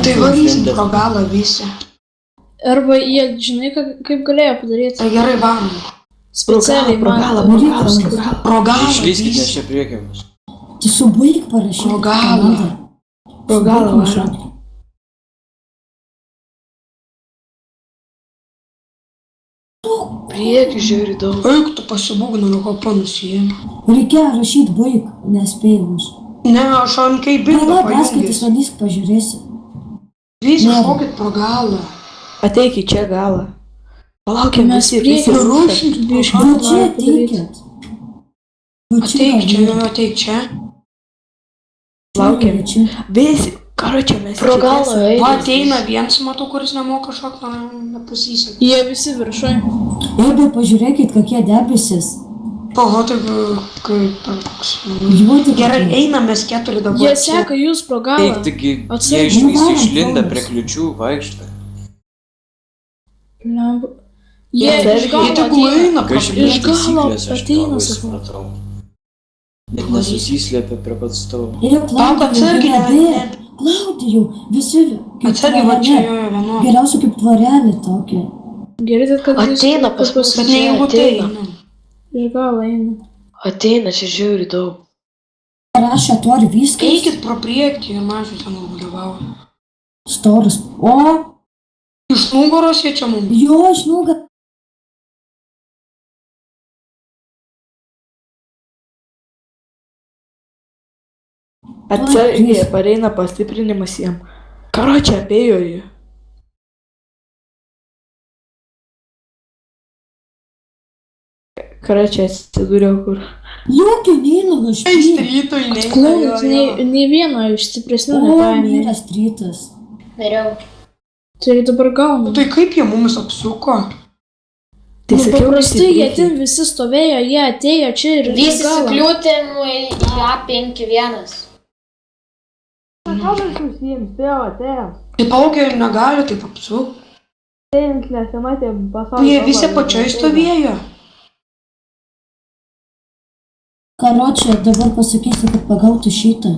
tai varysim pro galą visi. Arba jie, žinai, kaip galėjo padaryti. Tai gerai varom. Specialiai pro galą. Pro galą Išlyskit, nes visi. čia priekiamas. Tu subaig parašyti. Pro galą. Pro galą varom. Prieki žiūri daug. Eik, tu pasibūgnu, nuo ko panusijėmė. Reikia rašyti baig, nespėjimus. Ne, aš ant kaip bildą Gal perskaitys, pajungęs. vadysk, pažiūrėsi. Visi šokit pro galą. Ateik į čia galą. Palaukim Mes visi. prieki Rušink pro biškį. Va galą. čia ateikit. Va Ateik čia, va, ateik čia. Laukiam. va čia. Visi. Karočią mes Pro galą eina. Va ateina vienas, matau, kuris nemoka šokti, nepasisekė. Jie visi viršai. Ebe, pažiūrėkit, kokie debesis. Paho, tai kaip toks. Juodi Gerai, kokie. einam mes keturi dabar. Jie čia. seka jūs pro Eik, galą. taigi, jie Atsargiai. iš visi Varom, išlinda varom. prie kliučių, vaikšta. Blemba. Jie iš Jie galo tegul ateina. eina pro Kažkaip Iš galo taisyklės aš ateina, nelabai sakau. supratau. Ir nesusislėpė prie pat stalo. Ir Tam, kad Klaudijau, atsargiai, nebė. Klaudijau, visi kaip atsargiai va čia tvorelė. jo vienu. Geriausia kaip tvorelė tokia. Girdit, kad jūs Ateina pas mus. Bet ne jeigu tai Ateina. eina. iš galo eina. Ateina, čia žiūri daug. Rašė tori viskas. Eikit pro priekį ir man šitą nuvažiavau. Storas. O, Iš nugaros jie čia mums. jo, žinau, Atsargiai pareina pastiprinimas jiem. Karočią apėjo jį. Karočią atsidūriau kur. jokio neina Iš kažkaip. ryto į Klounus nei vieno iš stipresnių O, nepaėmė. miręs rytas. Miriau. Tai dabar gauna. Tai kaip jie mumis apsuko? Tai Nu, sakiau, paprastai eisi į jie priekį. ten visi stovėjo, jie atėjo čia ir Visi su galą. kliūtėm į A51. Panašus jiems vėl atėjęs. Tai paukia ir negali taip apsukti. Einant nesematėm pasaulio. Jie visi pačioj stovėjo. Karočią, dabar pasakysiu, kad pagautų šitą.